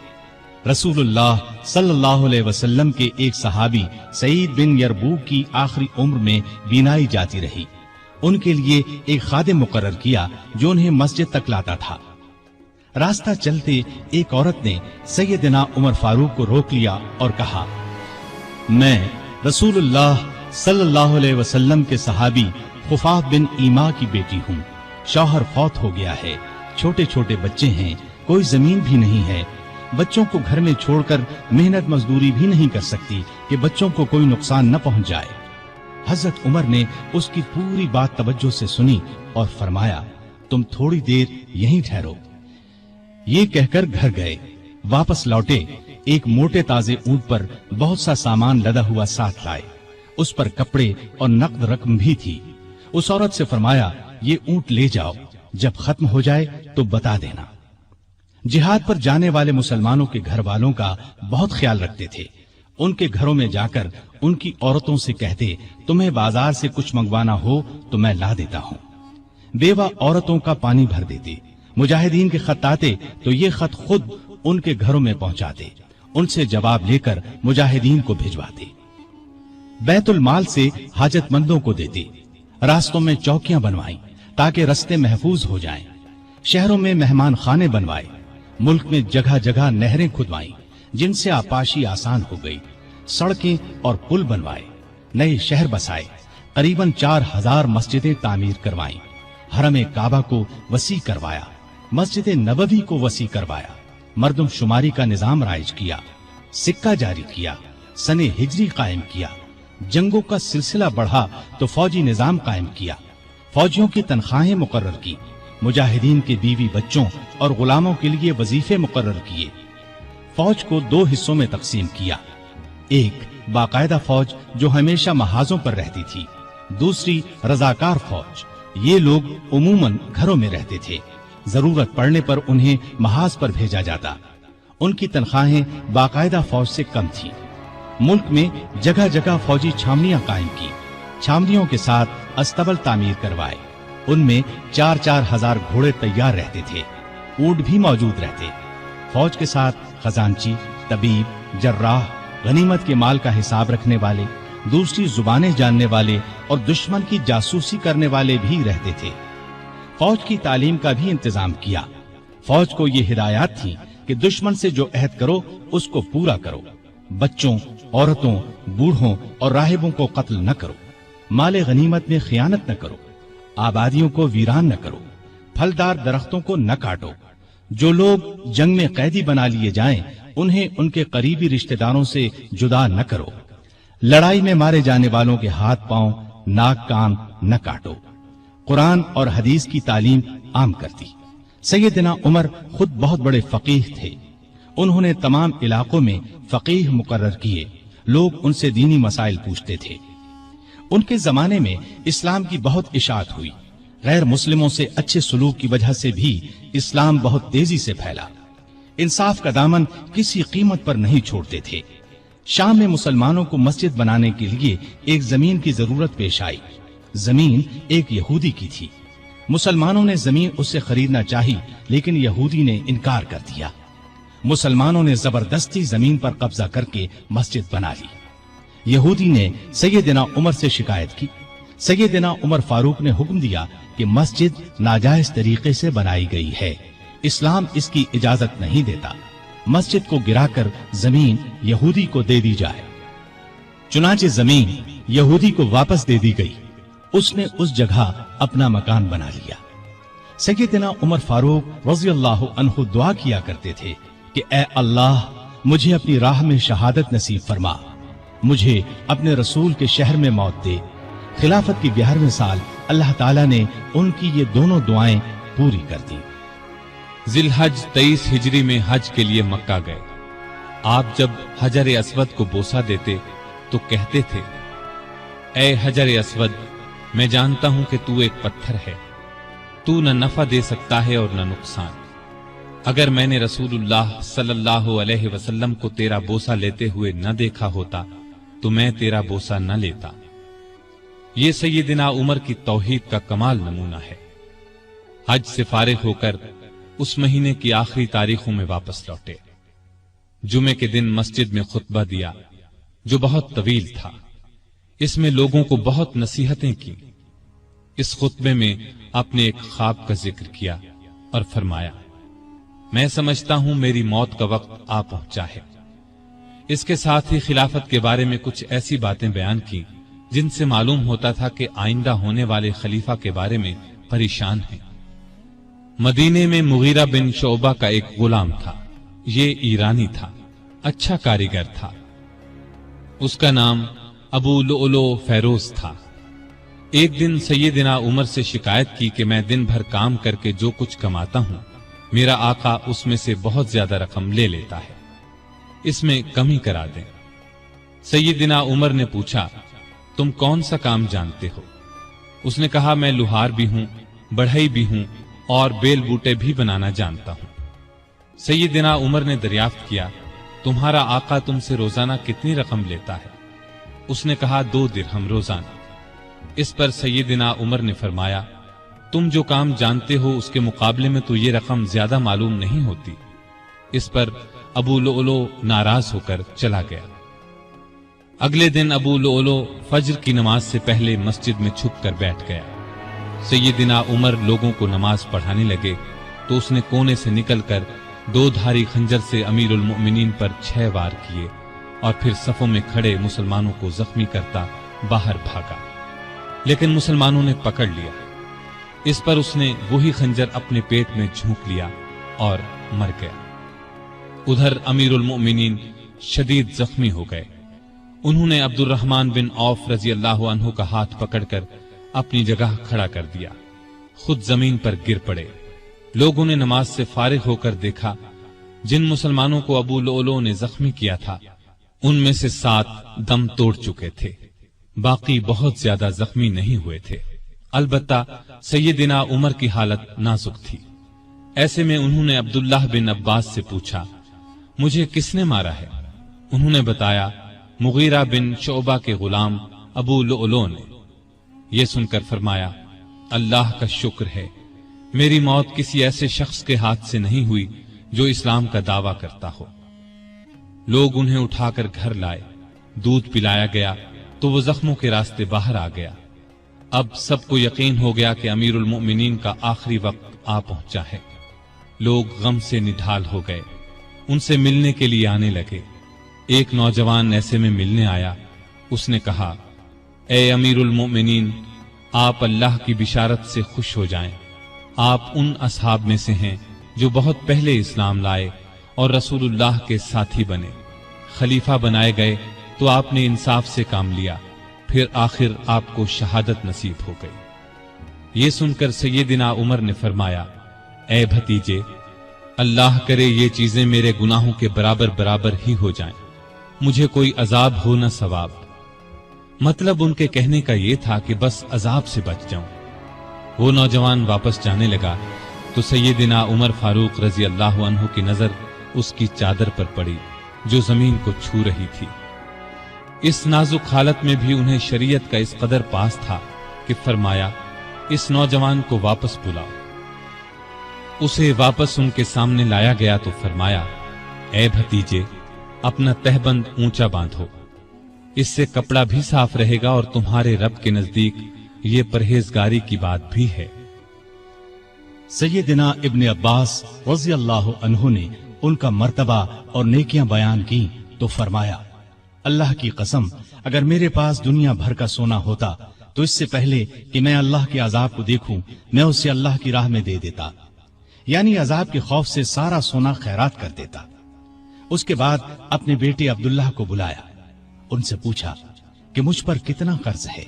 रसूलुल्लाह सल्लल्लाहु अलैहि वसल्लम के एक सहाबी सईद बिन यरबूक की आखिरी उम्र में बीनाई जाती रही। उनके लिए एक खादिम मुकर्रर किया जो उन्हें मस्जिद तक लाता था। रास्ता चलते एक औरत ने सैयदना उमर फारूक को रोक लिया और कहा, मैं रसूलुल्लाह सल्लल्लाहु अलैहि वसल्लम के सहाबी खुफाफ बिन ईमा की बेटी हूँ। शौहर फौत हो गया है, छोटे छोटे बच्चे हैं, कोई जमीन भी नहीं है। बच्चों को घर में छोड़कर मेहनत मजदूरी भी नहीं कर सकती कि बच्चों को कोई नुकसान न पहुंच जाए। हजरत उमर ने उसकी पूरी बात तवज्जो से सुनी और फरमाया, तुम थोड़ी देर यहीं ठहरो। ये कहकर घर गए। वापस लौटे एक मोटे ताजे ऊंट पर बहुत सा सामान लदा हुआ साथ लाए। उस पर कपड़े और नकद रकम भी थी। उस औरत से फरमाया, ये ऊंट ले जाओ, जब खत्म हो जाए तो बता देना। जिहाद पर जाने वाले मुसलमानों के घर वालों का बहुत ख्याल रखते थे। उनके घरों में जाकर उनकी औरतों से कहते, तुम्हें बाजार से कुछ मंगवाना हो तो मैं ला देता हूँ। बेवा औरतों का पानी भर देते। मुजाहिदीन के खत आते तो ये खत खुद उनके घरों में पहुंचाते। उनसे जवाब लेकर मुजाहिदीन को भिजवाते। बैतुल माल से हाजतमंदों को देते। रास्तों में चौकियां बनवाई ताकि रास्ते महफूज हो जाएं। शहरों में मेहमान खाने बनवाए। मुल्क में जगह जगह नहरें खुदवाई जिनसे आपाशी आसान हो गई। सड़कें और पुल बनवाए। नए शहर बसाए। करीबन 4000 मस्जिदें तामीर करवाई। हरम काबा को वसी करवाया। मस्जिद नबवी को वसी करवाया। मर्दम शुमारी का निजाम राइज किया। सिक्का जारी किया। सने हिजरी कायम किया। जंगों का सिलसिला बढ़ा तो फौजी निजाम कायम किया। फौजियों की तनख्वाहें मुकर्रर की। मुजाहिदीन के बीवी बच्चों और गुलामों के लिए वजीफे मुकर्रर किए। फौज को 2 हिस्सों में तकसीम किया। एक बाकायदा फौज जो हमेशा महाजों पर रहती थी। दूसरी रजाकार फौज। ये लोग उमूमन घरों में रहते थे। जरूरत पड़ने पर उन्हें महाज पर भेजा जाता। उनकी तनख्वाहें बाकायदा फौज से कम थी। मुल्क में जगह जगह फौजी छावनियां कायम की। छावनियों के साथ अस्तबल तामीर करवाए। उनमें 4-4 हजार घोड़े तैयार रहते थे। ऊंट भी मौजूद रहते। फौज के साथ खजांची, तबीब, जर्राह, गनीमत के माल का हिसाब रखने वाले, दूसरी जुबानें जानने वाले और दुश्मन की जासूसी करने वाले भी रहते थे। फौज की तालीम का भी इंतजाम किया। फौज को ये हिदायत थी कि दुश्मन से जो अहद करो उसको पूरा करो। बच्चों, औरतों, बूढ़ों और राहिबों को कत्ल न करो। माले गनीमत में खियानत न करो। आबादियों को वीरान न करो। फलदार दरख्तों को न काटो। जो लोग जंग में कैदी बना लिए जाएं, उन्हें उनके करीबी रिश्तेदारों से जुदा न करो। लड़ाई में मारे जाने वालों के हाथ पांव, नाक, कान न काटो। कुरान और हदीस की तालीम आम करती। सैयदना उमर खुद बहुत बड़े फकीह थे। उन्होंने तमाम इलाकों में फकीह मुकर्रर किए। लोग उनसे दीनी मसाइल पूछते थे। उनके जमाने में इस्लाम की बहुत इशाअत हुई। गैर मुस्लिमों से अच्छे सलूक की वजह से भी इस्लाम बहुत तेजी से फैला। इंसाफ का दामन किसी कीमत पर नहीं छोड़ते थे। शाम में मुसलमानों को मस्जिद बनाने के लिए एक जमीन की जरूरत पेश आई। जमीन एक यहूदी की थी। मुसलमानों ने जमीन उससे खरीदना चाही, लेकिन यहूदी ने इनकार कर दिया। मुसलमानों ने जबरदस्ती जमीन पर कब्जा करके मस्जिद बना ली। यहूदी ने सैयदना उमर से शिकायत की। सैयदना उमर फारूक ने हुक्म दिया कि मस्जिद नाजायज तरीके से बनाई गई है, इस्लाम इसकी इजाजत नहीं देता। मस्जिद को गिराकर जमीन यहूदी को दे दी जाए। चुनाचे जमीन यहूदी को वापस दे दी गई। उसने उस जगह अपना मकान बना लिया। सैयदना उमर फारूक रज़ियल्लाहु अन्हु दुआ किया करते थे कि ए अल्लाह, मुझे अपनी राह में शहादत नसीब फरमा। मुझे अपने रसूल के शहर में मौत दे। खिलाफत की 11वें साल अल्लाह ताला ने उनकी ये दोनों दुआएं पूरी कर दी। जिलहज 23 हिजरी में हज के लिए मक्का गए। आप जब हजर अस्वद को बोसा देते तो कहते थे, ए हजर अस्वद, मैं जानता हूं कि तू एक पत्थर है, तू न नफा दे सकता है और न नुकसान। अगर मैंने रसूलुल्लाह सल्लल्लाहु अलैहि वसल्लम को तेरा बोसा लेते हुए न देखा होता तो मैं तेरा बोसा न लेता। ये सैयदना उमर की तौहीद का कमाल नमूना है। हज से फारिग होकर उस महीने की आखिरी तारीखों में वापस लौटे। जुमे के दिन मस्जिद में खुतबा दिया जो बहुत तवील था। इसमें लोगों को बहुत नसीहतें की। इस खुतबे में आपने एक ख्वाब का जिक्र किया और फरमाया, मैं समझता हूं मेरी मौत का वक्त आ पहुंचा है। इसके साथ ही खिलाफत के बारे में कुछ ऐसी बातें बयान की जिनसे मालूम होता था कि आइंदा होने वाले खलीफा के बारे में परेशान हैं। मदीने में मुगीरा बिन शोबा का एक गुलाम था। ये ईरानी था, अच्छा कारीगर था। उसका नाम अबू लुअलो फैरोज था। एक दिन सैयदना उमर से शिकायत की कि मैं दिन भर काम करके जो कुछ कमाता हूं, मेरा आका उसमें से बहुत ज्यादा रकम ले लेता है, इसमें कमी करा दें। सैयदना उमर ने पूछा, तुम कौन सा काम जानते हो? उसने कहा, मैं लुहार भी हूं, बढ़ई भी हूं और बेल बूटे भी बनाना जानता हूं। सैयदना उमर ने दरियाफ्त किया, तुम्हारा आका तुमसे रोजाना कितनी रकम लेता है? उसने कहा, 2 दिरहम रोजाना। इस पर सैयदना उमर ने फरमाया, तुम जो काम जानते हो उसके मुकाबले में तो ये रकम ज्यादा मालूम नहीं होती। इस पर अबू लुअलो नाराज होकर चला गया। अगले दिन अबू लुअलो फज्र की नमाज से पहले मस्जिद में छुप कर बैठ गया। सैयदना उमर लोगों को नमाज पढ़ाने लगे तो उसने कोने से निकलकर 2 धारी खंजर से अमीरुल मोमिनीन पर 6 वार किए और फिर सफों में खड़े मुसलमानों को जख्मी करता बाहर भागा, लेकिन मुसलमानों ने पकड़ लिया। इस पर उसने वही खंजर अपने पेट में झोंक लिया और मर गया। उधर अमीरुल मोमिनीन शदीद जख्मी हो गए। उन्होंने अब्दुर्रहमान बिन औफ रजी अल्लाह अन्हु का हाथ पकड़कर अपनी जगह खड़ा कर दिया, खुद जमीन पर गिर पड़े। लोगों ने नमाज से फारिग होकर देखा, जिन मुसलमानों को अबू लुअलो ने जख्मी किया था उनमें से 7 दम तोड़ चुके थे, बाकी बहुत ज्यादा जख्मी नहीं हुए थे। अलबत्ता सैयदना उमर की हालत नाजुक थी। ऐसे में उन्होंने अब्दुल्लाह बिन अब्बास से पूछा, मुझे किसने मारा है? उन्होंने बताया, मुगीरा बिन शोबा के गुलाम अबू लुअलो ने। यह सुनकर फरमाया, अल्लाह का शुक्र है, मेरी मौत किसी ऐसे शख्स के हाथ से नहीं हुई जो इस्लाम का दावा करता हो। लोग उन्हें उठाकर घर लाए, दूध पिलाया गया तो वो जख्मों के रास्ते बाहर आ गया। अब सबको यकीन हो गया कि अमीरुल मोमिनीन का आखिरी वक्त आ पहुंचा है। लोग गम से निढाल हो गए, उनसे मिलने के लिए आने लगे। एक नौजवान ऐसे में मिलने आया। उसने कहा, ए अमीरुल मोमिनीन, आप अल्लाह की बिशारत से खुश हो जाएं। आप उन असहाब में से हैं जो बहुत पहले इस्लाम लाए और रसूलुल्लाह के साथी बने। खलीफा बनाए गए तो आपने इंसाफ से काम लिया, फिर आखिर आपको शहादत नसीब हो गई। ये सुनकर सैयदना उमर ने फरमाया, ए भतीजे, अल्लाह करे ये चीजें मेरे गुनाहों के बराबर बराबर ही हो जाएं, मुझे कोई अजाब हो न सवाब। मतलब उनके कहने का यह था कि बस अजाब से बच जाऊं। वो नौजवान वापस जाने लगा तो सैयदना उमर फारूक रजी अल्लाह अन्हु की नजर उसकी चादर पर पड़ी जो जमीन को छू रही थी। इस नाजुक हालत में भी उन्हें शरीयत का इस कदर पास था कि फरमाया, इस नौजवान को वापस बुलाओ। उसे वापस उनके सामने लाया गया तो फरमाया, ए भतीजे, अपना तहबंद ऊंचा बांधो, इससे कपड़ा भी साफ रहेगा और तुम्हारे रब के नजदीक ये परहेजगारी की बात भी है। सैयदना इब्ने अब्बास रज़ी अल्लाह अन्हु ने उनका मर्तबा और नेकियां बयान की तो फरमाया, अल्लाह की कसम, अगर मेरे पास दुनिया भर का सोना होता तो इससे पहले कि मैं अल्लाह के अजाब को देखूं, मैं उसे अल्लाह की राह में दे देता, यानी अजाब के खौफ से सारा सोना खैरात कर देता। उसके बाद अपने बेटे अब्दुल्लाह को बुलाया, उनसे पूछा कि मुझ पर कितना कर्ज है।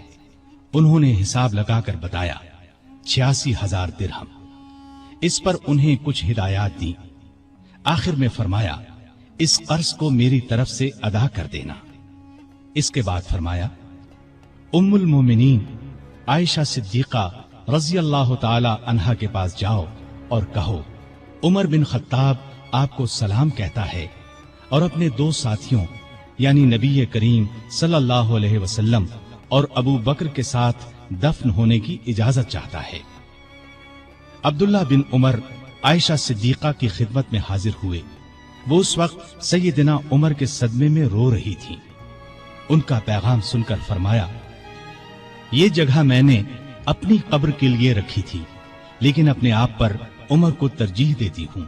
उन्होंने हिसाब लगाकर बताया, 86,000 दिरहम। इस पर उन्हें कुछ हिदायत दी। आखिर में फरमाया, इस कर्ज को मेरी तरफ से अदा कर देना। इसके बाद फरमाया, उम्मुल मोमिनीन आयशा सिद्दीका रजी अल्लाह ताला अन्हा के पास जाओ और कहो, उमर बिन खत्ताब आपको सलाम कहता है और अपने दो साथियों यानी नबी करीम सल्लल्लाहु अलैहि वसल्लम और अबू बकर के साथ दफन होने की इजाजत चाहता है। अब्दुल्ला बिन उमर आयशा सिद्दीका की खिदमत में हाजिर हुए। वो उस वक्त सैयदना उमर के सदमे में रो रही थी। उनका पैगाम सुनकर फरमाया, ये जगह मैंने अपनी कब्र के लिए रखी थी, लेकिन अपने आप पर उमर को तरजीह देती हूं।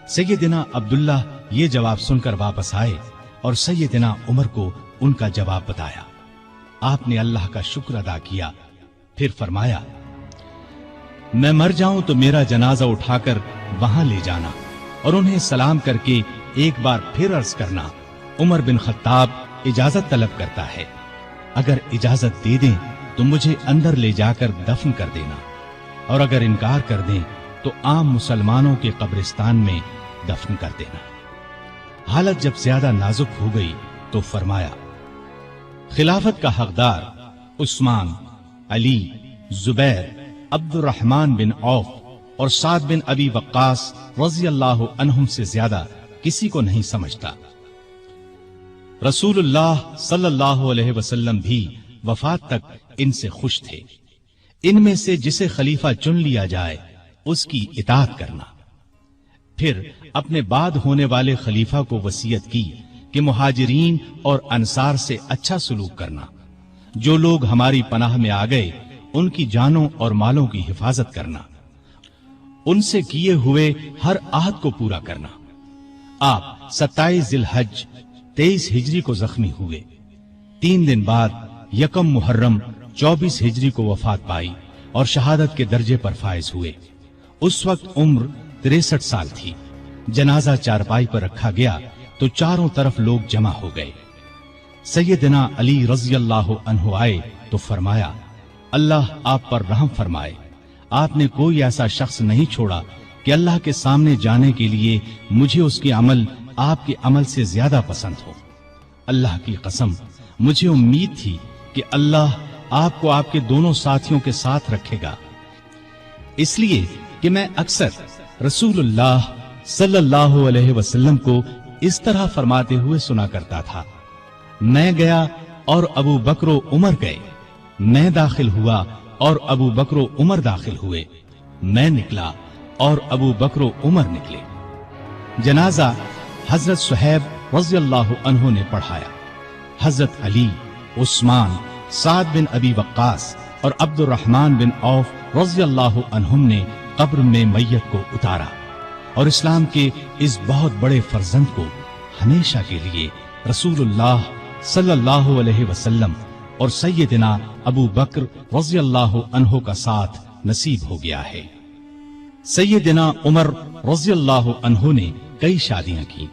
सैयदना अब्दुल्ला ये जवाब सुनकर वापस आए और सैयदना उमर को उनका जवाब बताया। आपने अल्लाह का शुक्र अदा किया। फिर फरमाया, मैं मर जाऊं तो मेरा जनाजा उठाकर वहां ले जाना और उन्हें सलाम करके एक बार फिर अर्ज करना, उमर बिन खत्ताब इजाजत तलब करता है। अगर इजाजत दे दें तो मुझे अंदर ले जाकर दफन कर देना, और अगर इनकार कर दें तो आम मुसलमानों के कब्रिस्तान में दफन कर देना। हालत जब ज्यादा नाजुक हो गई तो फरमाया, खिलाफत का हकदार उस्मान, अली, जुबैर, अब्दुर्रहमान बिन औफ और साद बिन अबी वक्कास रज़ी अल्लाह अन्हुम से ज्यादा किसी को नहीं समझता। रसूलुल्लाह सल्लल्लाहु अलैहि वसल्लम भी वफात तक इनसे खुश थे। इनमें से जिसे खलीफा चुन लिया जाए उसकी इताअत करना। फिर अपने बाद होने वाले खलीफा को वसीयत की कि मुहाजिरीन और अंसार से अच्छा सलूक करना। जो लोग हमारी पनाह में आ गए उनकी जानों और मालों की हिफाजत करना। उनसे किए हुए हर आहद को पूरा करना। आप 27 जिलहज 23 हिजरी को जख्मी हुए। 3 दिन बाद यकम मुहर्रम 24 हिजरी को वफात पाई और शहादत के दर्जे पर फायज हुए। उस वक्त उम्र 63 साल थी। जनाजा चारपाई पर रखा गया तो चारों तरफ लोग जमा हो गए। सैयदना अली रज़ी अल्लाह अन्हु आए तो फरमाया, अल्लाह आप पर रहम फरमाए। आपने कोई ऐसा शख्स नहीं छोड़ा कि अल्लाह के सामने जाने के लिए मुझे उसके अमल आपके अमल से ज्यादा पसंद हो। अल्लाह की कसम, मुझे उम्मीद थी कि अल्लाह आपको आपके दोनों साथियों के साथ रखेगा, इसलिए कि मैं अक्सर रसूलुल्लाह सल्लल्लाहु अलैहि वसल्लम को इस तरह फरमाते हुए सुना करता था, मैं गया और अबू बकरो उमर गए, मैं दाखिल हुआ और अबू बकरो उमर दाखिल हुए, मैं निकला और अबू बकरो उमर निकले। जनाजा हजरत सुहैब रज़ी अल्लाह अन्हु ने पढ़ाया। हजरत अली, उस्मान, साद बिन अबी वक्कास और अब्दुर्रहमान बिन औफ रज़ी अल्लाह अन्हुम ने कब्र में मैयत को उतारा और इस्लाम के इस बहुत बड़े फर्जंद को हमेशा के लिए रसूलुल्लाह सल्लल्लाहु अलैहि वसल्लम और सैयदना अबू बकर रज़ी अल्लाह अन्हु का साथ नसीब हो गया है। सैयदना उमर रज़ी अल्लाह अन्हु ने कई शादियां की।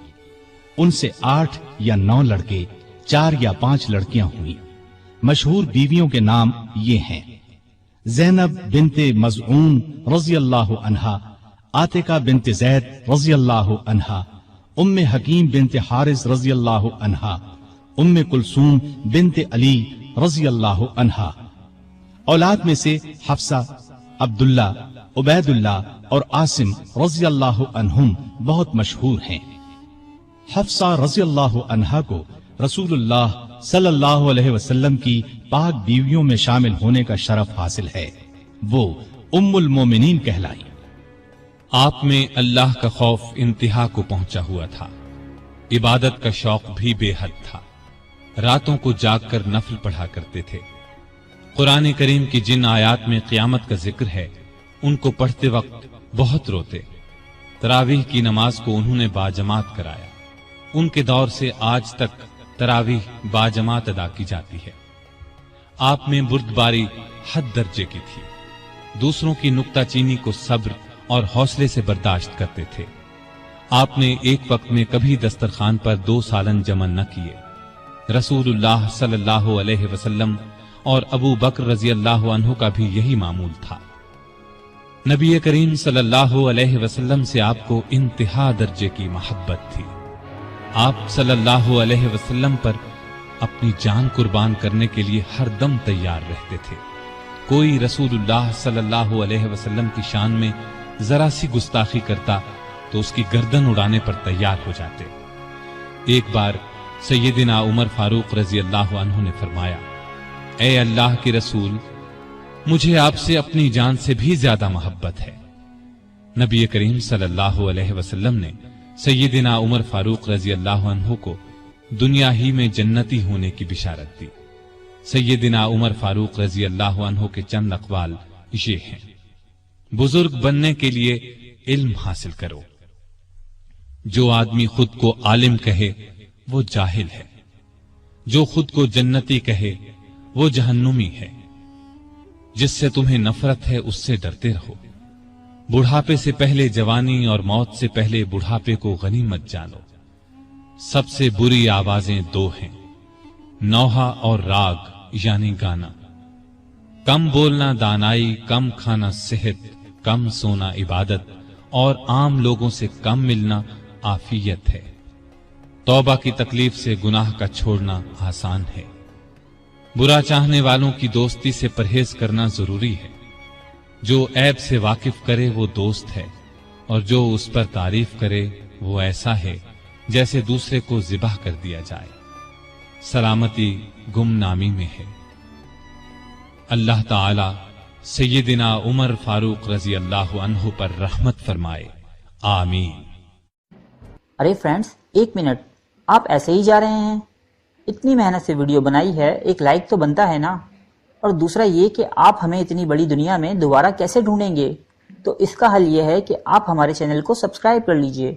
उनसे 8 या 9 लड़के, 4 या 5 लड़कियां हुई। मशहूर बीवियों के नाम ये हैं: ज़ैनब बिनते मज़ऊन रज़ी अल्लाह अन्हा, आतिका बिनते ज़ैद रज़ी अल्लाह अन्हा, उम्मे हकीम बिनते हारिस रज़ी अल्लाह अन्हा, उम्मे कुलसूम बिनते अली रज़ी अल्लाह अन्हा। औलाद में से हफ्सा, अब्दुल्ला, उबैदुल्ला और आसिम रज़ी अल्लाह अन्हुम बहुत मशहूर हैं। हफ्सा रज़ी अल्लाह अन्हा को रसूलुल्लाह सल्लल्लाहु अलैहि वसल्लम की पाक बीवियों में शामिल होने का शरफ हासिल है। वो उम्मुल मोमिनीन कहलाई। आप में अल्लाह का खौफ इंतहा को पहुंचा हुआ था। इबादत का शौक भी बेहद था। रातों को जागकर नफल पढ़ा करते थे। कुरान करीम की जिन आयात में क़यामत का जिक्र है उनको पढ़ते वक्त बहुत रोते। तरावीह की नमाज को उन्होंने बाजमात कराया। उनके दौर से आज तक तरावीह बाजमात अदा की जाती है। आप में बुर्दबारी हद दर्जे की थी। दूसरों की नुक्ताचीनी को सब्र और हौसले से बर्दाश्त करते थे। आपने एक वक्त में कभी दस्तरखान पर 2 सालन जमा न किए। रसूलुल्लाह सल्लल्लाहु अलैहि वसल्लम और अबू बकर रज़ी अल्लाह अन्हु का भी यही मामूल था। نبی کریم صلی اللہ علیہ وسلم سے آپ کو انتہا درجے کی محبت تھی۔ آپ صلی اللہ علیہ وسلم پر اپنی جان قربان کرنے کے لیے ہر دم تیار رہتے تھے۔ کوئی رسول اللہ صلی اللہ علیہ وسلم کی شان میں ذرا سی گستاخی کرتا تو اس کی گردن اڑانے پر تیار ہو جاتے۔ ایک بار سیدنا عمر فاروق رضی اللہ عنہ نے فرمایا، اے اللہ کے رسول، مجھے آپ سے اپنی جان سے بھی زیادہ محبت ہے۔ نبی کریم صلی اللہ علیہ وسلم نے سیدنا عمر فاروق رضی اللہ عنہ کو دنیا ہی میں جنتی ہونے کی بشارت دی۔ سیدنا عمر فاروق رضی اللہ عنہ کے چند اقوال یہ ہیں: بزرگ بننے کے لیے علم حاصل کرو۔ جو آدمی خود کو عالم کہے وہ جاہل ہے، جو خود کو جنتی کہے وہ جہنمی ہے۔ جس سے تمہیں نفرت ہے اس سے ڈرتے رہو۔ بڑھاپے سے پہلے جوانی اور موت سے پہلے بڑھاپے کو غنیمت جانو۔ سب سے بری آوازیں دو ہیں، نوحہ اور راگ یعنی گانا۔ کم بولنا دانائی، کم کھانا صحت، کم سونا عبادت، اور عام لوگوں سے کم ملنا عافیت ہے۔ توبہ کی تکلیف سے گناہ کا چھوڑنا آسان ہے۔ برا چاہنے والوں کی دوستی سے پرہیز کرنا ضروری ہے۔ جو عیب سے واقف کرے وہ دوست ہے، اور جو اس پر تعریف کرے وہ ایسا ہے جیسے دوسرے کو ذبح کر دیا جائے۔ سلامتی گمنامی میں ہے۔ اللہ تعالی سیدنا عمر فاروق رضی اللہ عنہ پر رحمت فرمائے، آمین۔ ارے فرینڈز، ایک منٹ، آپ ایسے ہی جا رہے ہیں؟ اتنی محنت سے ویڈیو بنائی ہے، ایک لائک تو بنتا ہے نا؟ اور دوسرا یہ کہ آپ ہمیں اتنی بڑی دنیا میں دوبارہ کیسے ڈھونڈیں گے؟ تو اس کا حل یہ ہے کہ آپ ہمارے چینل کو سبسکرائب کر لیجئے۔